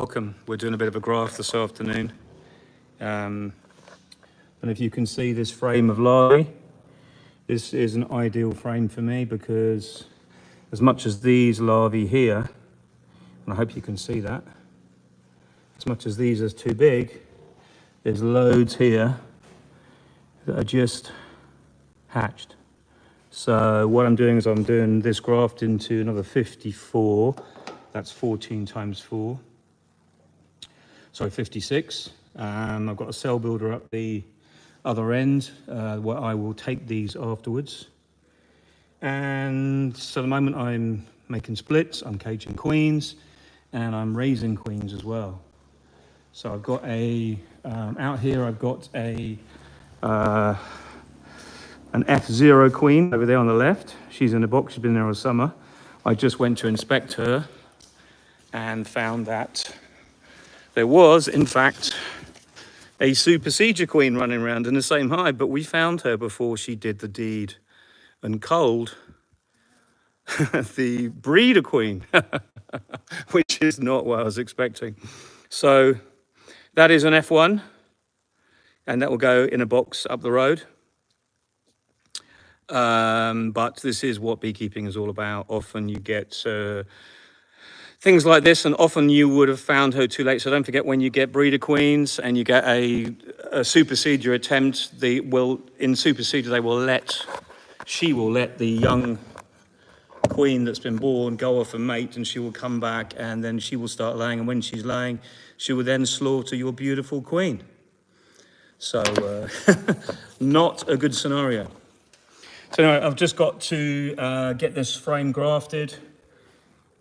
Welcome. We're doing a bit of a graft this afternoon. And if you can see this frame of larvae, this is an ideal frame for me because as much as these larvae here, and I hope you can see that, as much as these are too big, there's loads here that are just hatched. So what I'm doing is I'm doing this graft into another 54. That's 14 times 4. Sorry, 56. I've got a cell builder up the other end where I will take these afterwards. And so at the moment I'm making splits, I'm caging queens, and I'm raising queens as well. So I've got out here I've got an F0 queen over there on the left. She's in a box, she's been there all summer. I just went to inspect her and found that there was, in fact, a supersedure queen running around in the same hive, but we found her before she did the deed and culled the breeder queen, which is not what I was expecting. So that is an F1, and that will go in a box up the road. But this is what beekeeping is all about. Often you get things like this, and often you would have found her too late. So don't forget, when you get breeder queens and you get a supersedure attempt, in supersedure she will let the young queen that's been born go off and mate, and she will come back and then she will start laying, and when she's laying she will then slaughter your beautiful queen. So not a good scenario. So anyway, I've just got to get this frame grafted.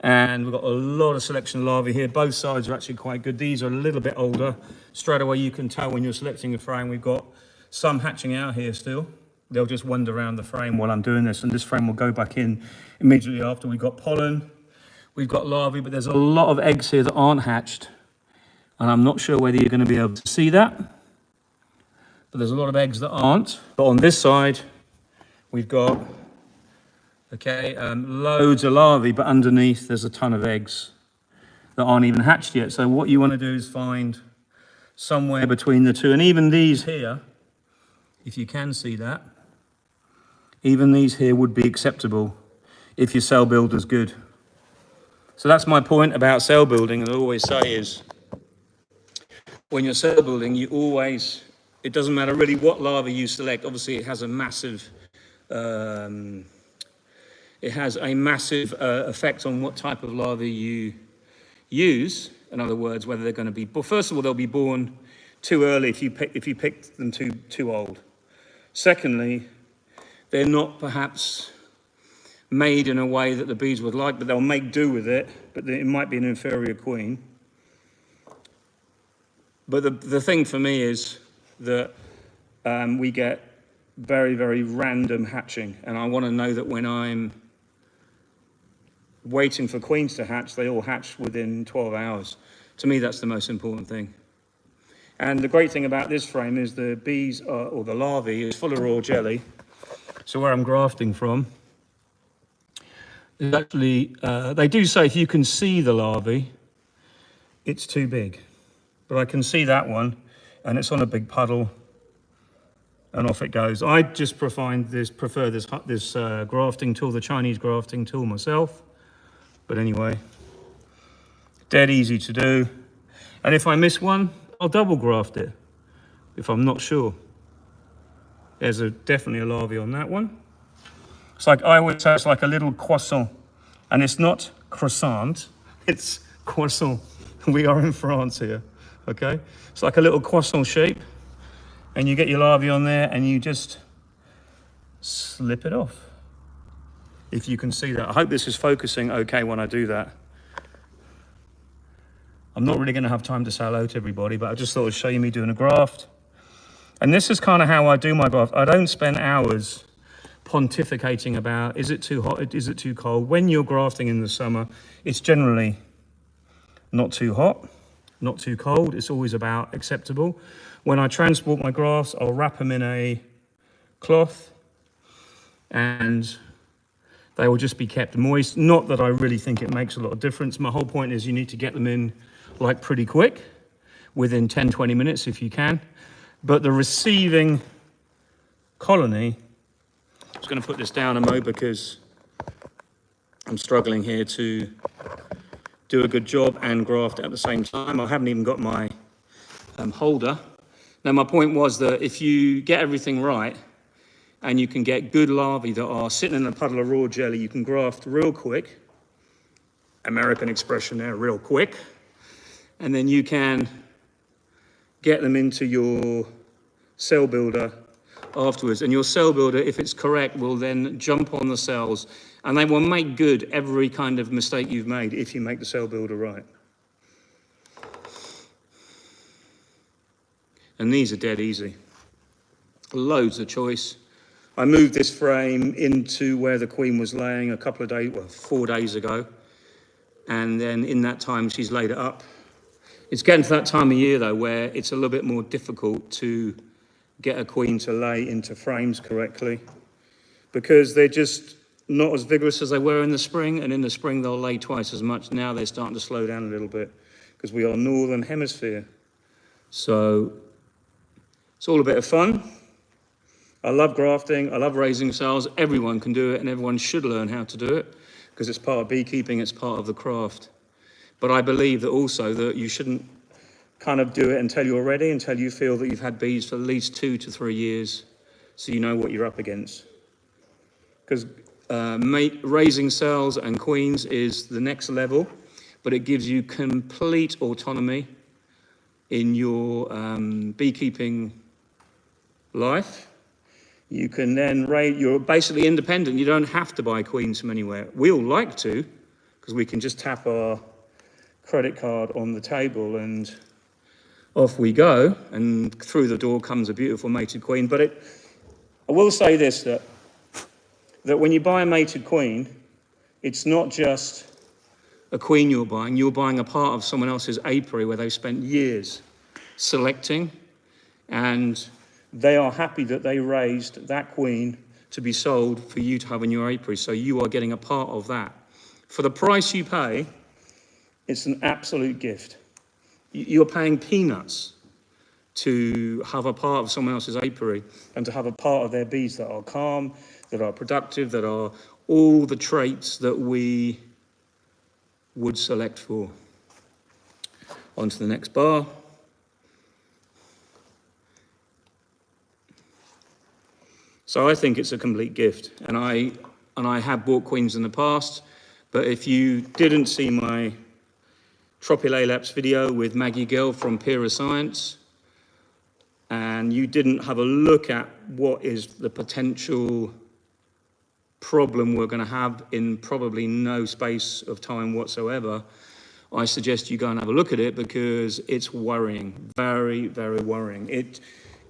And we've got a lot of selection larvae here. Both sides are actually quite good. These are a little bit older. Straight away you can tell when you're selecting a frame. We've got some hatching out here still. They'll just wander around the frame while I'm doing this, and this frame will go back in immediately after. We've got pollen, we've got larvae, but there's a lot of eggs here that aren't hatched. And I'm not sure whether you're going to be able to see that, but there's a lot of eggs that aren't. But on this side, we've got loads of larvae, but underneath there's a ton of eggs that aren't even hatched yet. So what you want to do is find somewhere between the two. And even these here, if you can see that, even these here would be acceptable if your cell builder's good. So that's my point about cell building, and I always say is, when you're cell building, it doesn't matter really what larvae you select. Obviously it has a massive effect on what type of larvae you use. In other words, whether they're going to be, well, first of all, they'll be born too early if you pick them too old. Secondly, they're not perhaps made in a way that the bees would like, but they'll make do with it, but it might be an inferior queen. But the thing for me is that we get very, very random hatching, and I want to know that when I'm waiting for queens to hatch, they all hatch within 12 hours. To me, that's the most important thing. And the great thing about this frame is the bees or the larvae is full of raw jelly. So where I'm grafting from is actually, they do say if you can see the larvae, it's too big. But I can see that one, and it's on a big puddle, and off it goes. I just prefer this grafting tool, the Chinese grafting tool myself. But anyway, dead easy to do. And if I miss one, I'll double graft it if I'm not sure. There's definitely a larvae on that one. It's like, I would say it's like a little croissant. And it's not croissant, it's croissant. We are in France here, okay? It's like a little croissant shape. And you get your larvae on there and you just slip it off. If you can see that. I hope this is focusing okay when I do that. I'm not really going to have time to say hello to everybody, but I just thought I'd show you me doing a graft. And this is kind of how I do my graft. I don't spend hours pontificating about, is it too hot, is it too cold? When you're grafting in the summer, it's generally not too hot, not too cold. It's always about acceptable. When I transport my grafts, I'll wrap them in a cloth and they will just be kept moist. Not that I really think it makes a lot of difference. My whole point is you need to get them in like pretty quick, within 10, 20 minutes if you can. But the receiving colony, I'm just going to put this down a mo because I'm struggling here to do a good job and graft at the same time. I haven't even got my holder. Now, my point was that if you get everything right and you can get good larvae that are sitting in a puddle of raw jelly, you can graft real quick. American expression there, real quick. And then you can get them into your cell builder afterwards. And your cell builder, if it's correct, will then jump on the cells and they will make good every kind of mistake you've made if you make the cell builder right. And these are dead easy. Loads of choice. I moved this frame into where the queen was laying a couple of days, well, 4 days ago. And then in that time, she's laid it up. It's getting to that time of year, though, where it's a little bit more difficult to get a queen to lay into frames correctly because they're just not as vigorous as they were in the spring. And in the spring, they'll lay twice as much. Now they're starting to slow down a little bit because we are northern hemisphere. So it's all a bit of fun. I love grafting. I love raising cells. Everyone can do it and everyone should learn how to do it because it's part of beekeeping. It's part of the craft. But I believe that also that you shouldn't kind of do it until you're ready, until you feel that you've had bees for at least 2 to 3 years so you know what you're up against. Because raising cells and queens is the next level, but it gives you complete autonomy in your beekeeping life. You can then you're basically independent. You don't have to buy queens from anywhere. We all like to, because we can just tap our credit card on the table and off we go, and through the door comes a beautiful mated queen. But I will say this, that when you buy a mated queen, it's not just a queen you're buying a part of someone else's apiary where they've spent years selecting, and they are happy that they raised that queen to be sold for you to have in your apiary. So you are getting a part of that. For the price you pay, it's an absolute gift. You're paying peanuts to have a part of someone else's apiary and to have a part of their bees that are calm, that are productive, that are all the traits that we would select for. On to the next bar. So I think it's a complete gift, and I have bought queens in the past, but if you didn't see my Tropilaelaps video with Maggie Gill from Pira Science, and you didn't have a look at what is the potential problem we're going to have in probably no space of time whatsoever, I suggest you go and have a look at it because it's worrying, very, very worrying.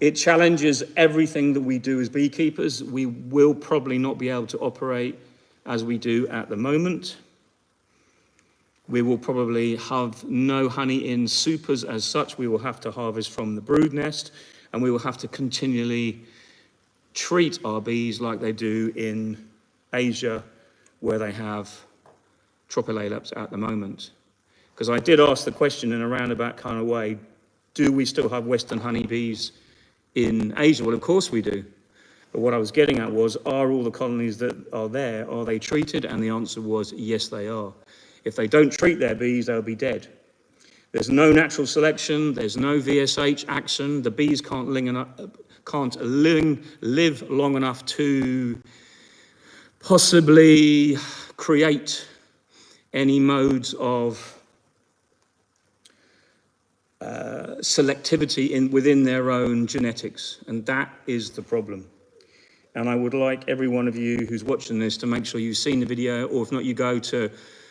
It challenges everything that we do as beekeepers. We will probably not be able to operate as we do at the moment. We will probably have no honey in supers as such. We will have to harvest from the brood nest, and we will have to continually treat our bees like they do in Asia, where they have Tropilaelaps at the moment. Because I did ask the question in a roundabout kind of way, do we still have Western honeybees in Asia? Well, of course we do. But what I was getting at was, are all the colonies that are there, are they treated? And the answer was, yes, they are. If they don't treat their bees, they'll be dead. There's no natural selection. There's no VSH action. The bees can't live long enough to possibly create any modes of selectivity within their own genetics. And that is the problem. And I would like every one of you who's watching this to make sure you've seen the video, or if not, you go to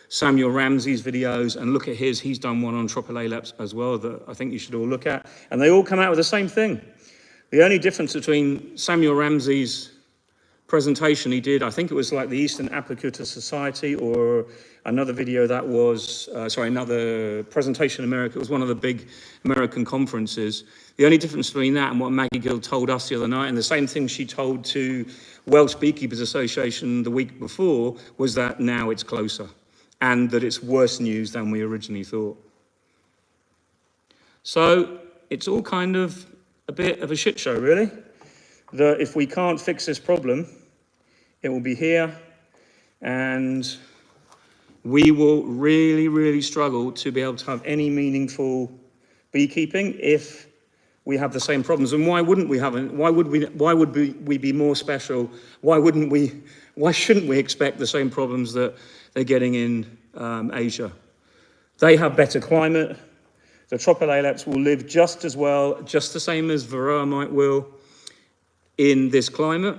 Samuel Ramsey's videos and look at his. He's done one on Tropilaelaps as well that I think you should all look at. And they all come out with the same thing. The only difference between Samuel Ramsey's presentation he did, I think it was like the Eastern Apiculture Society, or another video that was, another presentation in America. It was one of the big American conferences. The only difference between that and what Maggie Gill told us the other night, and the same thing she told to Welsh Beekeepers Association the week before, was that now it's closer, and that it's worse news than we originally thought. So it's all kind of a bit of a shit show, really. That if we can't fix this problem, it will be here, and we will really, really struggle to be able to have any meaningful beekeeping if we have the same problems. And why wouldn't we have it? Why would we be more special? Why shouldn't we expect the same problems that they're getting in Asia? They have better climate. The Tropilaelaps will live just as well, just the same as Varroa mite will in this climate,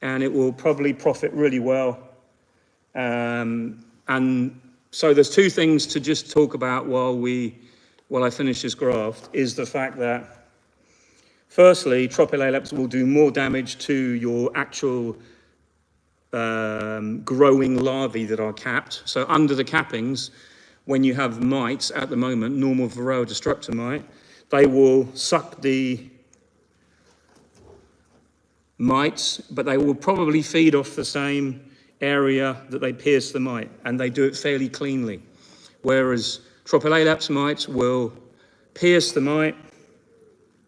and it will probably profit really well. And so there's two things to just talk about while I finish this graft, is the fact that, firstly, Tropilaelaps will do more damage to your actual growing larvae that are capped. So under the cappings, when you have mites at the moment, normal Varroa destructor mite, they will suck the mites, but they will probably feed off the same area that they pierce the mite, and they do it fairly cleanly. Whereas Tropilaelaps mites will pierce the mite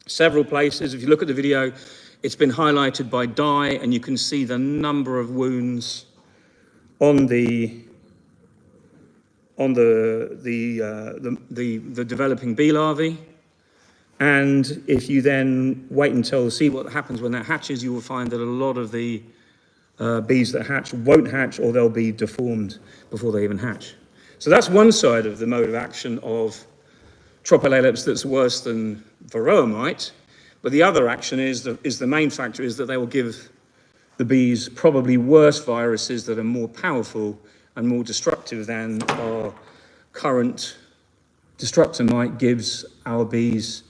several places. If you look at the video, it's been highlighted by dye, and you can see the number of wounds on the developing bee larvae. And if you then wait until see what happens when that hatches, you will find that a lot of the bees that hatch won't hatch, or they'll be deformed before they even hatch. So that's one side of the mode of action of Tropilaelaps that's worse than Varroa mite. But the other action is the main factor is that they will give the bees probably worse viruses that are more powerful and more destructive than our current destructor mite gives our bees.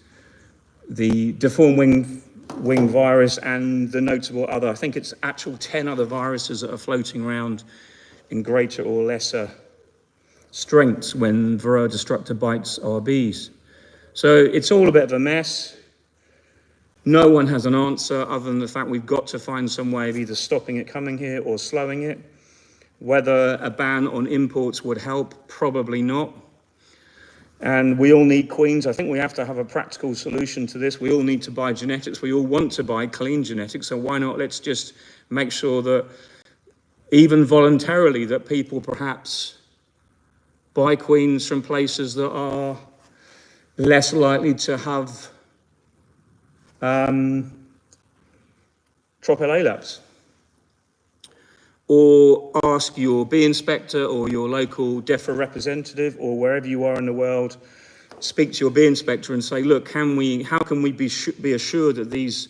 The deformed wing virus and the notable other, I think it's actual 10 other viruses that are floating around in greater or lesser strengths when Varroa destructor bites our bees. So it's all a bit of a mess. No one has an answer other than the fact we've got to find some way of either stopping it coming here or slowing it. Whether a ban on imports would help, probably not. And we all need queens. I think we have to have a practical solution to this. We all need to buy genetics. We all want to buy clean genetics. So why not let's just make sure that even voluntarily that people perhaps buy queens from places that are less likely to have Tropilaelaps. Or ask your bee inspector or your local DEFRA representative, or wherever you are in the world, speak to your bee inspector and say, look, how can we be assured that these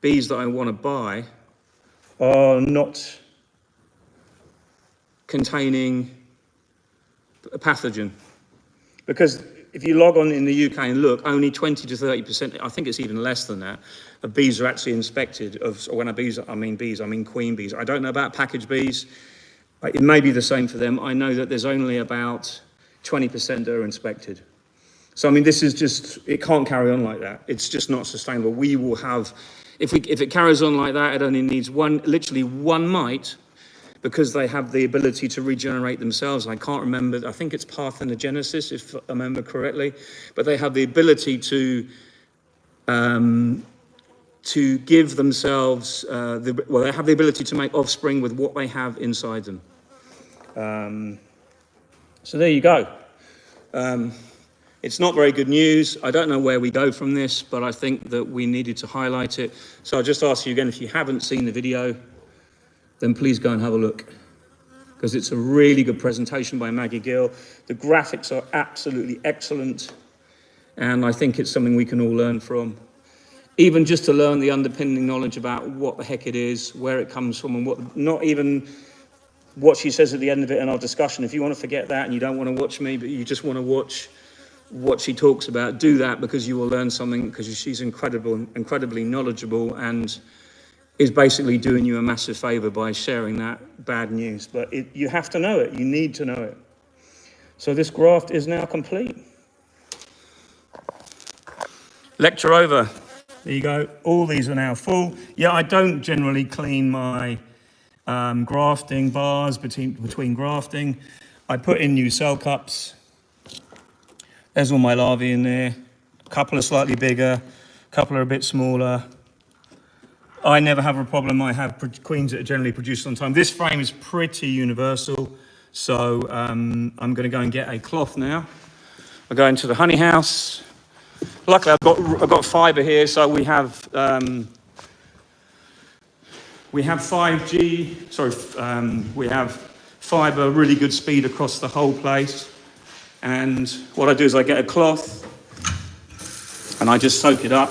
bees that I want to buy are not containing a pathogen? Because if you log on in the UK and look, only 20 to 30%, I think it's even less than that, of bees are actually inspected. When I mean queen bees. I don't know about package bees. It may be the same for them. I know that there's only about 20% that are inspected. So, I mean, this is just, it can't carry on like that. It's just not sustainable. We will have, if it carries on like that, it only needs literally one mite, because they have the ability to regenerate themselves. I can't remember, I think it's parthenogenesis, if I remember correctly, but they have the ability to give themselves, they have the ability to make offspring with what they have inside them. So there you go. It's not very good news. I don't know where we go from this, but I think that we needed to highlight it. So I'll just ask you again, if you haven't seen the video, then please go and have a look, because it's a really good presentation by Maggie Gill. The graphics are absolutely excellent, and I think it's something we can all learn from. Even just to learn the underpinning knowledge about what the heck it is, where it comes from, and not even what she says at the end of it in our discussion. If you want to forget that and you don't want to watch me, but you just want to watch what she talks about, do that, because you will learn something, because she's incredibly knowledgeable, and is basically doing you a massive favor by sharing that bad news. But you have to know it. You need to know it. So this graft is now complete. Lecture over. There you go. All these are now full. Yeah, I don't generally clean my grafting bars between grafting. I put in new cell cups. There's all my larvae in there. A couple are slightly bigger, a couple are a bit smaller. I never have a problem. I have queens that are generally produced on time. This frame is pretty universal, so I'm going to go and get a cloth now. I'll go into the honey house. Luckily, I've got fibre here, so we have 5G. Sorry, we have fibre, really good speed across the whole place. And what I do is I get a cloth and I just soak it up.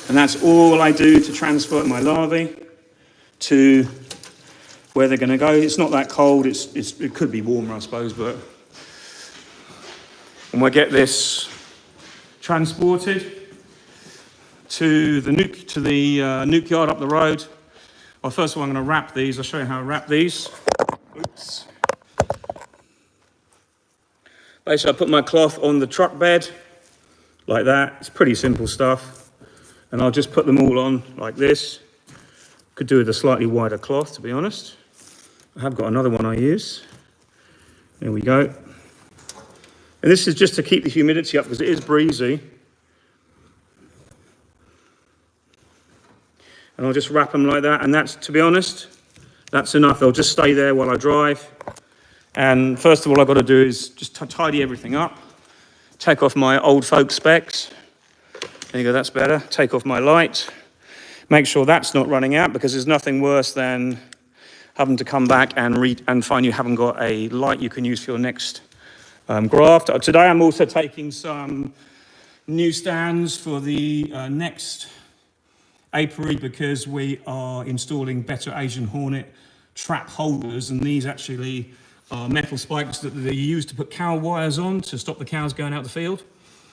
And that's all I do to transport my larvae to where they're going to go. It's not that cold. It could be warmer, I suppose, but and we'll get this transported to the nuke yard up the road. Well, first of all, I'm going to wrap these. I'll show you how I wrap these. Oops. Basically, I put my cloth on the truck bed like that. It's pretty simple stuff. And I'll just put them all on like this. Could do with a slightly wider cloth, to be honest. I have got another one I use. There we go. And this is just to keep the humidity up because it is breezy. And I'll just wrap them like that. And that's, to be honest, that's enough. They'll just stay there while I drive. And first of all, I've got to do is just tidy everything up. Take off my old folk specs. There you go, that's better. Take off my light. Make sure that's not running out because there's nothing worse than having to come back and find you haven't got a light you can use for your next graft. Today I'm also taking some new stands for the next apiary because we are installing better Asian hornet trap holders, and these actually are metal spikes that they use to put cow wires on to stop the cows going out the field.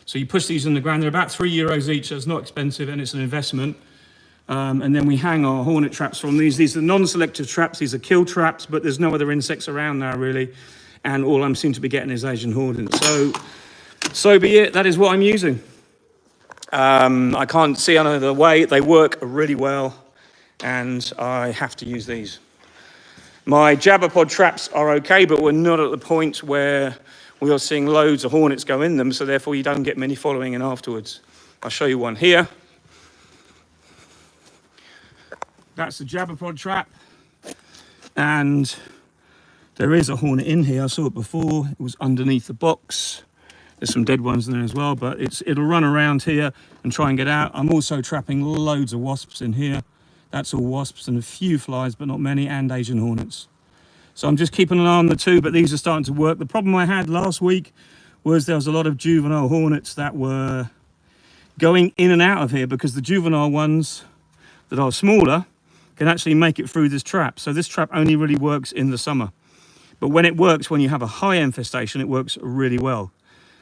So you push these in the ground. They're about €3 each, so it's not expensive and it's an investment. And then we hang our hornet traps from these. These are non-selective traps. These are kill traps, but there's no other insects around now really. And all I seem to be getting is Asian hornet. So be it. That is what I'm using. I can't see another way. They work really well, and I have to use these. My jabberpod traps are okay, but we're not at the point where we are seeing loads of hornets go in them, so therefore you don't get many following in afterwards. I'll show you one here. That's the jabberpod trap, and there is a hornet in here. I saw it before. It was underneath the box. There's some dead ones in there as well, but it'll run around here and try and get out. I'm also trapping loads of wasps in here. That's all wasps and a few flies, but not many, and Asian hornets. So I'm just keeping an eye on the two, but these are starting to work. The problem I had last week was there was a lot of juvenile hornets that were going in and out of here because the juvenile ones that are smaller can actually make it through this trap. So this trap only really works in the summer. But when it works, when you have a high infestation, it works really well.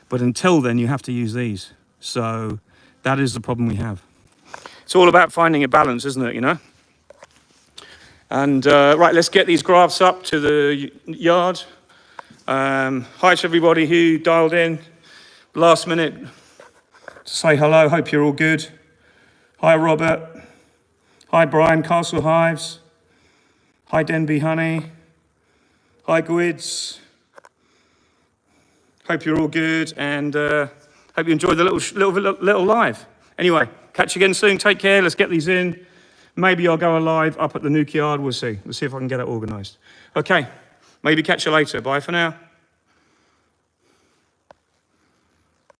But until then, you have to use these. So that is the problem we have. It's all about finding a balance, isn't it, you know? And right, let's get these grafts up to the yard. Hi to everybody who dialed in last minute to say hello. Hope you're all good. Hi, Robert. Hi, Brian, Castle Hives. Hi, Denby Honey. Hi, Gwids. Hope you're all good, and hope you enjoyed the little live. Anyway, catch you again soon. Take care. Let's get these in. Maybe I'll go live up at the nuke yard. We'll see. We'll see if I can get it organised. Okay. Maybe catch you later. Bye for now.